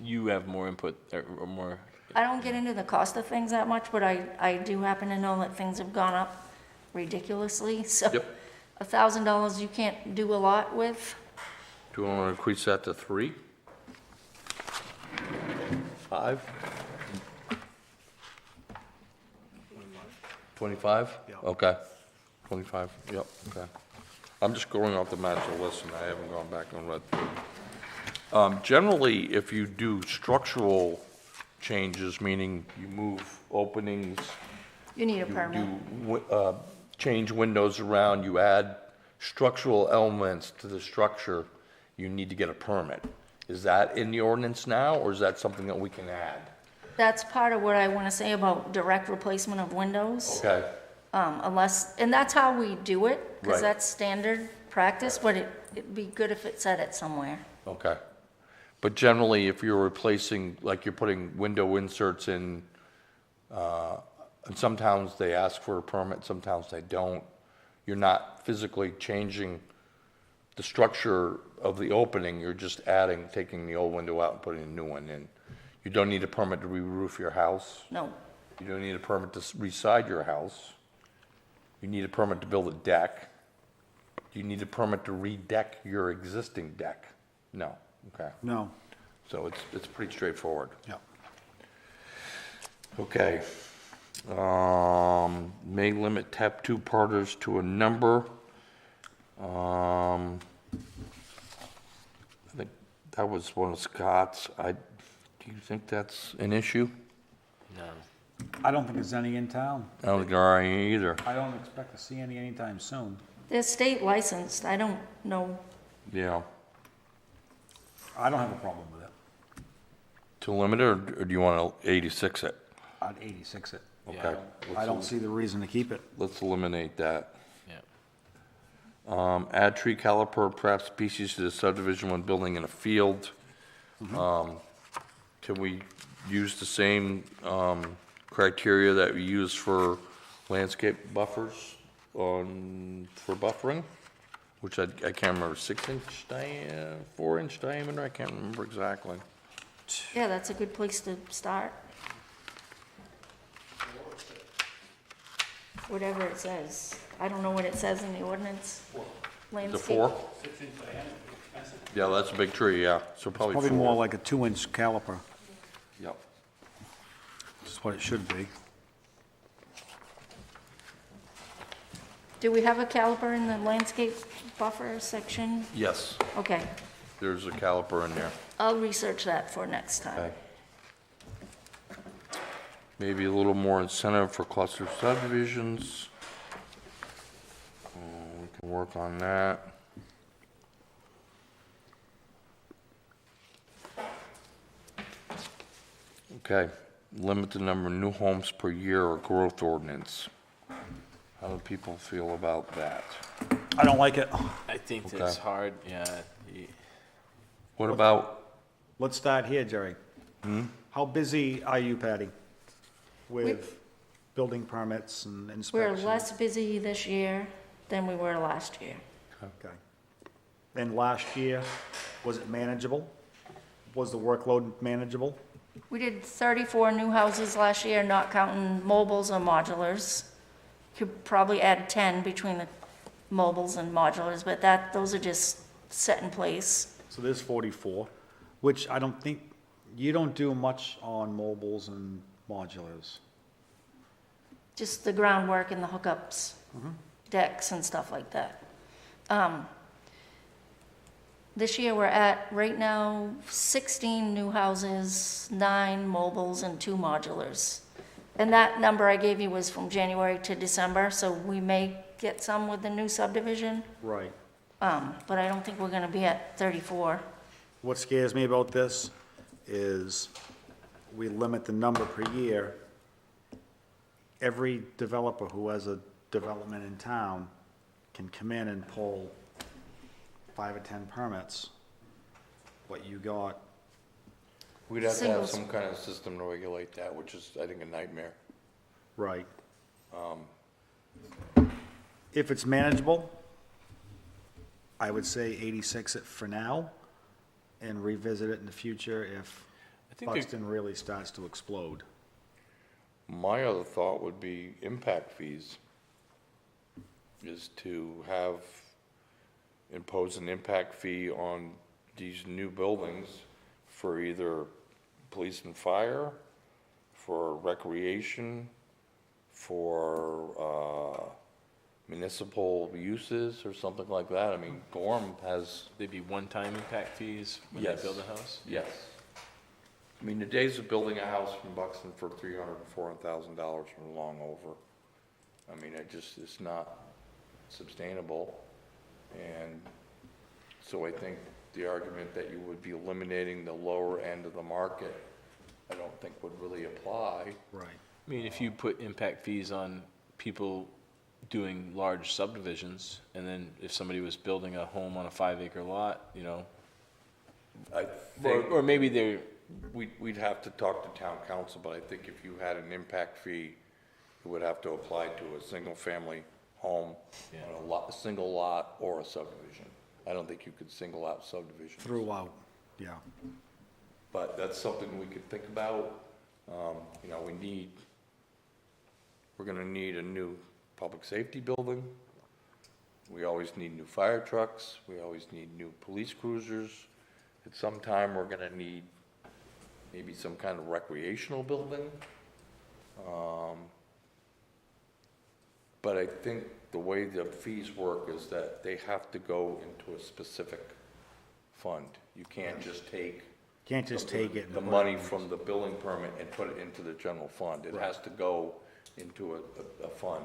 you have more input or more, I don't get into the cost of things that much, but I do happen to know that things have gone up ridiculously, so Yep. $1,000 you can't do a lot with. Do you want to increase that to 3? 5? 25? Yeah. Okay. 25, yep, okay. I'm just going off the master list, and I haven't gone back and read through. Generally, if you do structural changes, meaning you move openings, You need a you permit. change windows around, you add structural elements to the structure, you need to get a permit. Is that in the ordinance now, or is that something that we can add? That's part of what I want to say about direct replacement of windows. Okay, Unless, and that's how we do it, Right. because that's standard practice, but it'd be good if it said it somewhere. okay. But generally, if you're replacing, like you're putting window inserts in, and some towns they ask for a permit, some towns they don't, you're not physically changing the structure of the opening, you're just adding, taking the old window out and putting a new one in. You don't need a permit to re-roof your house. No, You don't need a permit to re-side your house. You need a permit to build a deck. You need a permit to re-deck your existing deck. No, okay. No. So it's pretty straightforward. Yeah. Okay. May limit tap two parters to a number. I think that was one of Scott's. Do you think that's an issue? I don't think there's any in town. I don't think there are any either. I don't expect to see any anytime soon. they're state licensed, I don't know. Yeah. I don't have a problem with it. To limit it, or do you want to 86 it? I'd 86 it. Okay. I don't see the reason to keep it. Let's eliminate that. Yeah. Add tree caliper, perhaps species to the subdivision when building in a field. Can we use the same criteria that we use for landscape buffers for buffering? Which I can't remember, 6-inch diameter, 4-inch diameter, I can't remember exactly. Yeah, that's a good place to start. Whatever it says. I don't know what it says in the ordinance. The Landscape. 4? Yeah, that's a big tree, yeah, so probably 4. Probably more like a 2-inch caliper. Yep. That's what it should be. Do we have a caliper in the landscape buffer section? Yes, Okay, there's a caliper in there. I'll research that for next time. Okay. Maybe a little more incentive for cluster subdivisions. We can work on that. Okay, limit the number of new homes per year or growth ordinance. How do people feel about that? I don't like it. I think that's Okay. hard, yeah. What about, Let's start here, Jerry. How busy are you, Patty, with building permits and We're inspections? less busy this year than we were last year. Okay. And last year, was it manageable? Was the workload manageable? We did 34 new houses last year, not counting mobiles or modulars. Could probably add 10 between the mobiles and modulars, but those are just set in place. So there's 44, which I don't think, you don't do much on mobiles and modulars. Just the groundwork and the hookups, decks and stuff like that. This year, we're at, right now, 16 new houses, 9 mobiles, and 2 modulars. And that number I gave you was from January to December, so we may get some with the new subdivision, Right. but I don't think we're gonna be at 34. What scares me about this is we limit the number per year. Every developer who has a development in town can come in and pull 5 or 10 permits. What you got, we'd have to have Singles. some kind of system to regulate that, which is, I think, a nightmare. right. If it's manageable, I would say 86 it for now and revisit it in the future if I think they- Buxton really starts to explode. My other thought would be impact fees, is to impose an impact fee on these new buildings for either police and fire, for recreation, for municipal uses or something like that. I mean, Gorham has, They'd be one-time impact fees when they Yes. build a house? yes. I mean, the days of building a house from Buxton for $300,000 to $400,000 are long over. I mean, it's not sustainable. And so I think the argument that you would be eliminating the lower end of the market I don't think would really apply. Right. I mean, if you put impact fees on people doing large subdivisions, and then if somebody was building a home on a 5-acre lot, you know, I or, think or maybe they're, we'd have to talk to town council, but I think if you had an impact fee, it would have to apply to a single-family home on a lot, a single lot or a subdivision. I don't think you could single out subdivisions. Throughout, yeah. But that's something we could think about. You know, we're gonna need a new public safety building. We always need new fire trucks. We always need new police cruisers. At some time, we're gonna need maybe some kind of recreational building. But I think the way the fees work is that they have to go into a specific fund. You can't just take Can't just take it. and the put it money in. from the building permit and put it into the general fund. It has to go into a fund.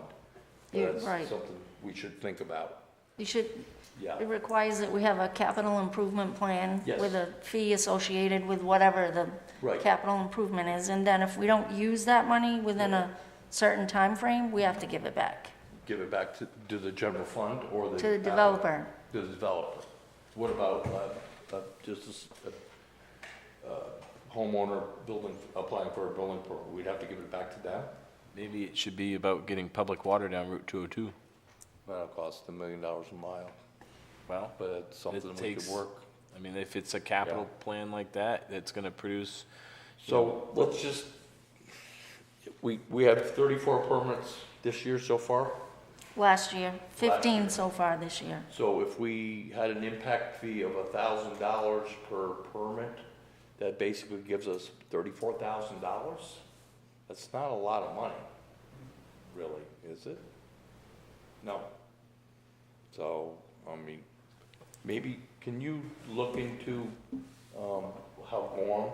Yeah, That's right. something we should think about. You should, Yeah. it requires that we have a capital improvement plan Yes. with a fee associated with whatever the Right. capital improvement is. And then if we don't use that money within a certain time frame, we have to give it back Give it back to the general fund or the. to the developer. To the developer. What about, just a homeowner building, applying for a building permit? We'd have to give it back to them? maybe it should be about getting public water down Route 202. That'll cost $1 million a mile, Well, but it's something we takes- could work. I mean, if it's a capital plan like that, that's gonna produce, So let's just, we had 34 permits this year so far. Last year, 15 so far this year. So if we had an impact fee of $1,000 per permit, that basically gives us $34,000? That's not a lot of money, really, is it? No. So, I mean, maybe, can you look into, how Gorham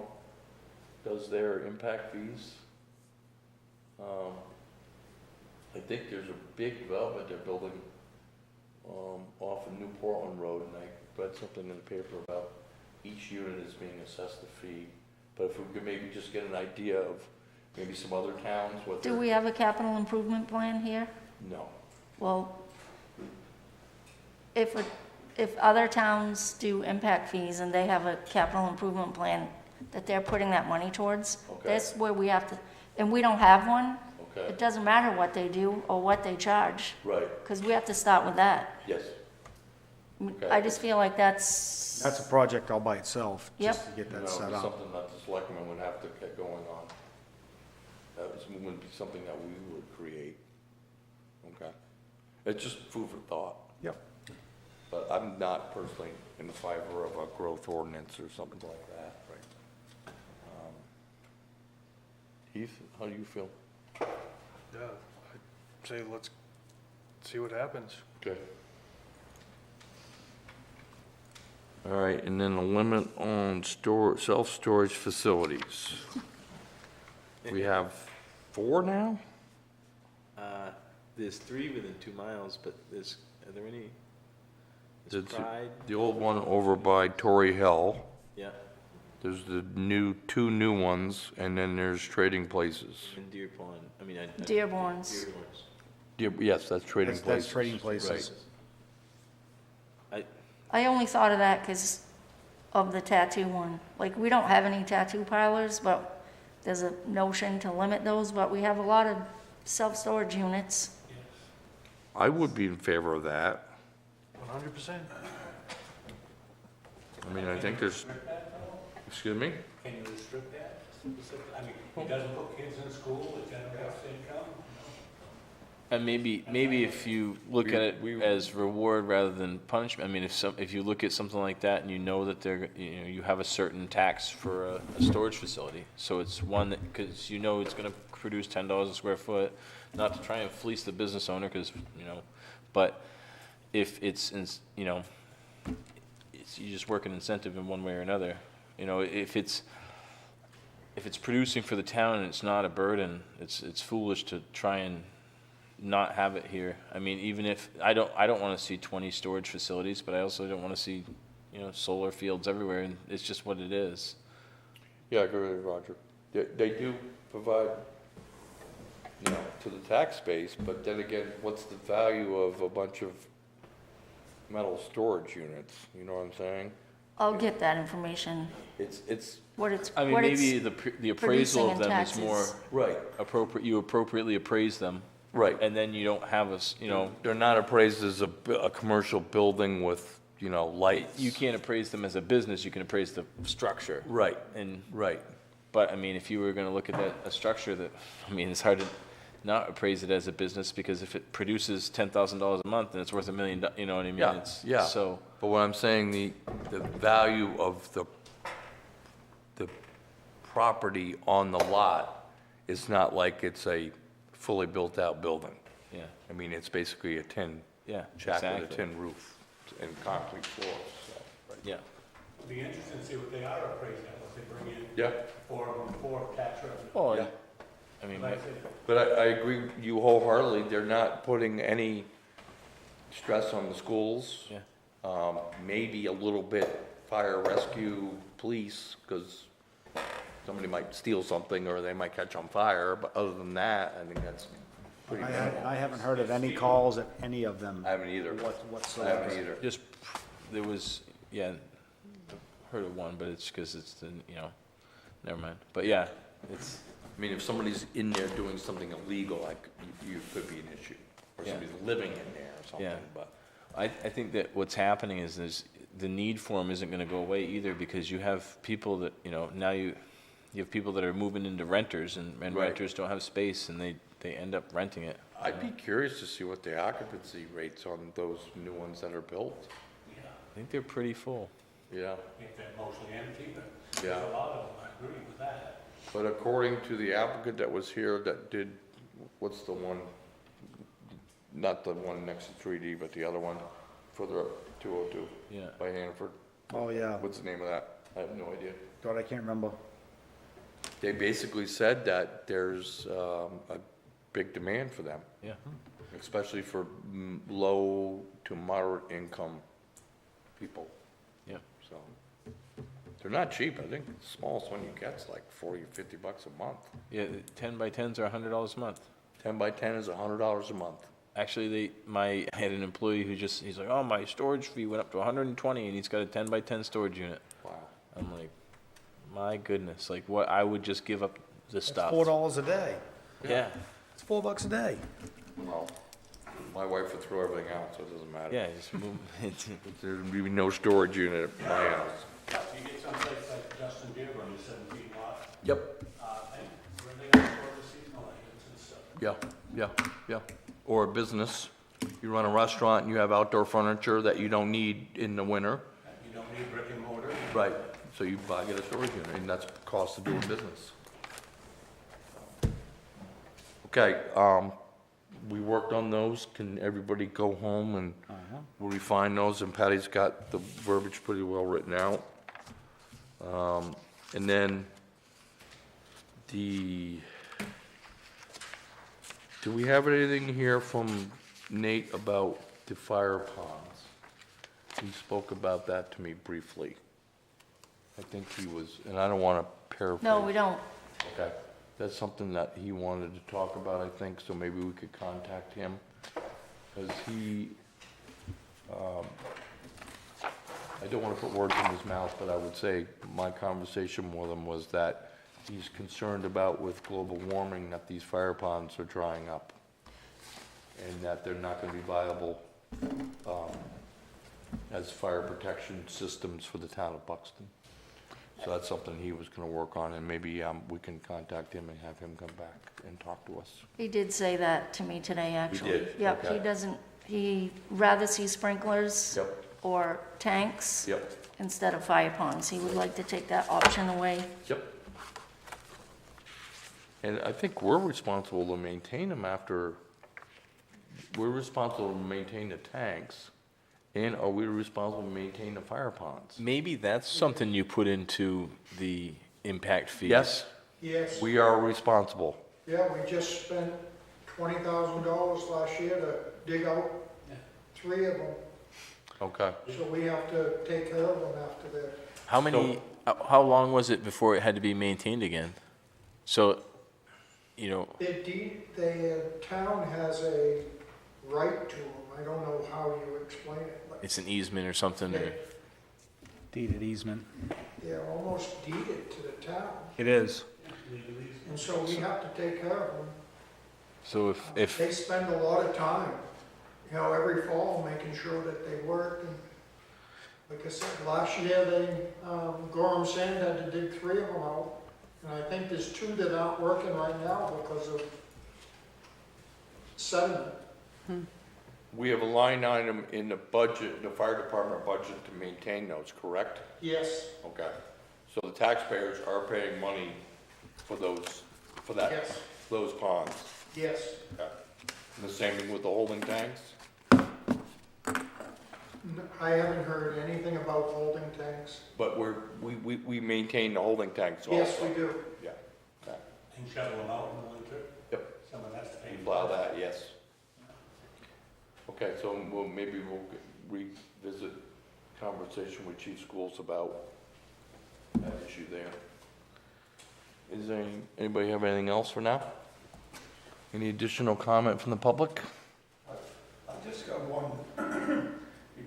does their impact fees? I think there's a big development they're building, off of New Portland Road, and I read something in the paper about each unit is being assessed a fee. But if we could maybe just get an idea of maybe some other towns, what Do they're. we have a capital improvement plan here? No. Well, if other towns do impact fees and they have a capital improvement plan that they're putting that money towards, Okay. that's where we have to, and we don't have one, Okay, it doesn't matter what they do or what they charge, right, because we have to start with that. yes. Okay. I just feel like that's, That's a project all by itself, just to Yep. get You that know, set it's up. something that the selectmen would have to get going on. Wouldn't be something that we would create. Okay. It's just food for thought. Yep. But I'm not personally in favor of a growth ordinance or something like that. Right. Heath, how do you feel? Yeah, I'd say let's see what happens. Okay. All right, and then a limit on self-storage facilities. We have 4 now? there's 3 within 2 miles, but are there any? The There's Pride, the old one over by Torrey Hill. yeah, There's the 2 new ones, and then there's Trading Places. and Deer Pond, Dearborn's. Dearborn's. Yes, that's Trading That's Places. Trading Places. I only thought of that because of the tattoo one. Like, we don't have any tattoo parlors, but there's a notion to limit those, but we have a lot of self-storage units. I would be in favor of that. 100%. I mean, I think there's, excuse me? Can you restrict that specifically? I mean, it doesn't put kids in school, it generates income. And maybe if you look at it as reward rather than punishment, I mean, if you look at something like that and you know that you have a certain tax for a storage facility, so it's one that, because you know it's gonna produce $10 a square foot, not to try and fleece the business owner, because, but if it's, you just work an incentive in one way or another. If it's producing for the town and it's not a burden, it's foolish to try and not have it here. I mean, even if, I don't want to see 20 storage facilities, but I also don't want to see, solar fields everywhere, and it's just what it is. Yeah, I agree with you, Roger. They do provide, you know, to the tax base, but then again, what's the value of a bunch of metal storage units? You know what I'm saying? I'll get that information, It's, what it's, I mean, what it's, maybe the appraisal producing of in them is more taxes. right, appropriate, you appropriately appraise them. right. And then you don't have you know, They're not appraised as a commercial building with, you know, lights. you can't appraise them as a business, you can appraise the structure. Right, And, right. but I mean, if you were gonna look at a structure that, I mean, it's hard to not appraise it as a business, because if it produces $10,000 a month and it's worth $1 million, you know what I mean? Yeah, It's yeah. So, But what I'm saying, the value of the property on the lot is not like it's a fully built-out building. yeah, I mean, it's basically a tin yeah, shack with a exactly. tin roof and concrete floors, so. Yeah, It'd be interesting to see what they are appraised at, what they bring in Yeah, for tax revenue. well, yeah. I mean, Like I said, But I agree with you wholeheartedly, they're not putting any stress on the schools. yeah, Maybe a little bit fire rescue, police, because somebody might steal something or they might catch on fire, but other than that, I think that's pretty minimal. I haven't heard of any calls at any of them I haven't either. I whatsoever. haven't either. just, there was, yeah, heard of one, but it's because it's the, you know, never mind. But yeah, it's, I mean, if somebody's in there doing something illegal, like, you could be an issue. Or Yeah. somebody's living in there or something, Yeah. but. I think that what's happening is the need for them isn't gonna go away either, because you have people that, you know, now you have people that are moving into renters, and Right. renters don't have space, and they end up renting it. I'd be curious to see what the occupancy rates on those new ones that are built. I think they're pretty full. Yeah, I think they're mostly empty, but yeah. there's a lot of them, I agree with that. But according to the applicant that was here that did, what's the one, not the one next to 3D, but the other one further up, 202 Yeah. by Hannaford. Oh, yeah, What's the name of that? I have no idea. God, I can't remember. They basically said that there's a big demand for them, Yeah. especially for low to moderate income people, Yeah. so. They're not cheap. I think the smallest one you get's like 40, 50 bucks a month. Yeah, 10 by 10s are $100 a month. 10 by 10 is $100 a month. Actually, I had an employee who he's like, oh, my storage fee went up to 120, and he's got a 10 by 10 storage unit. Wow. I'm like, my goodness, like what, I would just give up the stuff. $4 a day. Yeah, It's $4 a day. Well, my wife would throw everything out, so it doesn't matter. yeah, just move, There'd be no storage unit at my house. You get some sites like Justin Bieber on your 7 feet lot, Yep. where they have store the seasonal items and stuff. Yeah. Or a business. You run a restaurant and you have outdoor furniture that you don't need in the winter. You don't need brick and mortar. Right. So you get a storage unit, and that's cost of doing business. Okay, we worked on those. Can everybody go home and we'll refine those? And Patty's got the verbiage pretty well written out. And then do we have anything here from Nate about the fire ponds? He spoke about that to me briefly. I think he was, and I don't want to paraphrase. No, we don't. Okay, that's something that he wanted to talk about, I think, so maybe we could contact him. Because I don't want to put words in his mouth, but I would say my conversation with him was that he's concerned about with global warming that these fire ponds are drying up. And that they're not going to be viable as fire protection systems for the town of Buxton. So that's something he was gonna work on, and maybe we can contact him and have him come back and talk to us. He did say that to me today, actually. did? Yep, Okay. he rather see sprinklers Yep. or tanks Yep. instead of fire ponds. He would like to take that option away. Yep. And I think we're responsible to maintain them we're responsible to maintain the tanks, and are we responsible to maintain the fire ponds? maybe that's something you put into the impact fees. Yes, Yes, we are responsible. yeah, we just spent $20,000 last year to dig out 3 of them, Okay. so we have to take care of them after that. How long was it before it had to be maintained again? So, you know, The town has a right to them. I don't know how you explain it, but it's an easement or something, or, Deeded easement. they're almost deeded to the town. It is. And so we have to take care of them. so if, They spend a lot of time, every fall, making sure that they work. And like I said, last year, Gorham Sand had to dig 3 of them out. And I think there's 2 that aren't working right now because of sediment. We have a line item in the budget, the fire department budget to maintain those, correct? Yes, Okay. So the taxpayers are paying money for those, Yes. those ponds? yes. Okay. And the same thing with the holding tanks? I haven't heard anything about holding tanks. But we maintain the holding tanks also? Yes, we do. Yeah. Okay. And shovel them out in the winter? Yep. Someone has to pay. Plow that, yes. Okay, so maybe we'll revisit conversation with Chief Schools about that issue there. Anybody have anything else for now? Any additional comment from the public? I just got one,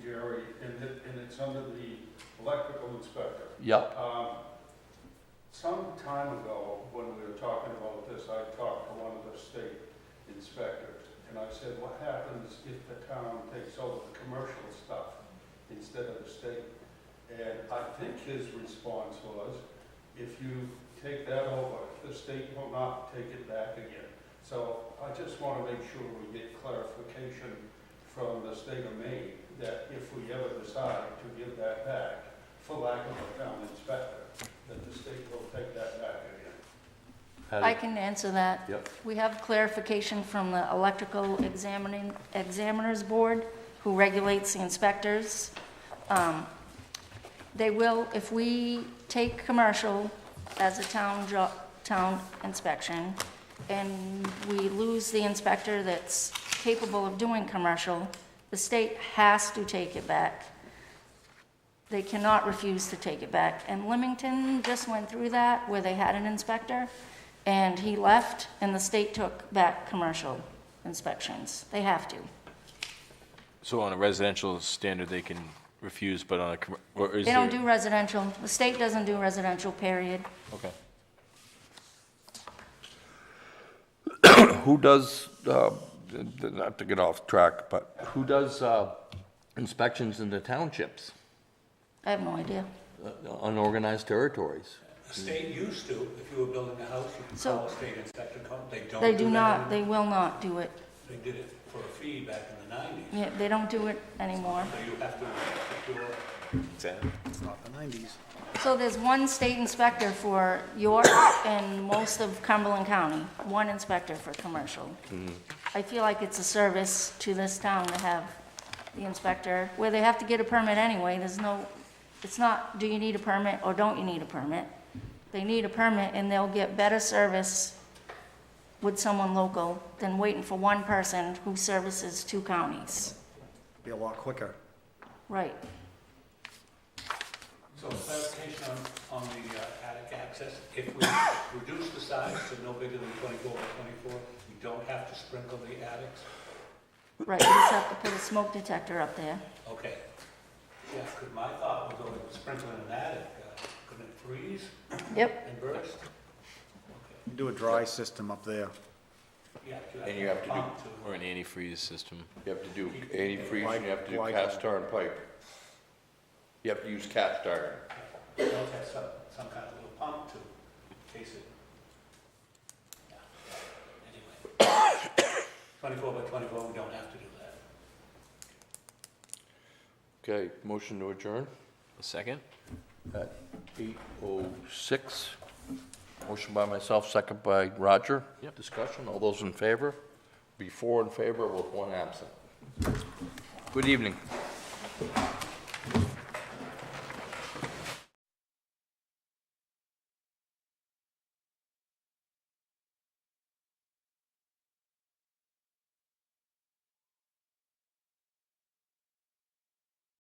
Jerry, and it's under the electrical inspector. Yep. Some time ago, when we were talking about this, I talked to one of the state inspectors, and I said, what happens if the town takes over the commercial stuff instead of the state? And I think his response was, if you take that over, the state will not take it back again. So I just want to make sure we get clarification from the state of Maine that if we ever decide to give that back, for lack of a town inspector, that the state will take that back again. I can answer that. Yep. We have clarification from the Electrical Examiners Board, who regulates the inspectors. They will, if we take commercial as a town inspection, and we lose the inspector that's capable of doing commercial, the state has to take it back. They cannot refuse to take it back. And Leamington just went through that, where they had an inspector, and he left, and the state took back commercial inspections. They have to. so on a residential standard, they can refuse, but on a, or is They there? don't do residential. The state doesn't do residential, period. Okay. Who does, not to get off track, but who does inspections in the townships, I have no idea. unorganized territories? The state used to, if you were building a house, you could So- call a state inspector, come, they don't do that. They do not, anymore. they will not do it. They did it for a fee back in the 90s. Yeah, they don't do it anymore. So you have to secure. It's not the 90s. So there's one state inspector for York and most of Cumberland County, one inspector for commercial. I feel like it's a service to this town to have the inspector, where they have to get a permit anyway. There's no, it's not, do you need a permit or don't you need a permit? They need a permit, and they'll get better service with someone local than waiting for one person who services 2 counties. Be a lot quicker. Right. So clarification on the attic access, if we reduce the size to no bigger than 24 by 24, you don't have to sprinkle the attics? Right, you just have to put a smoke detector up there. Okay. Yeah, because my thought was over sprinkling an attic, couldn't it freeze Yep. and burst? You do a dry system up there. Yeah. And you have to do- pump Or an antifreeze system. You have to do antifreeze, and you have to do Why- cast iron pipe. You have to use cast iron. You don't have some kind of little pump to, in case it, yeah. Anyway, 24 by 24, we don't have to do that. Okay, motion to adjourn A second? at 8:06. Motion by myself, second by Roger. Yep. Discussion, all those in favor? Be 4 in favor with 1 absent. Good evening.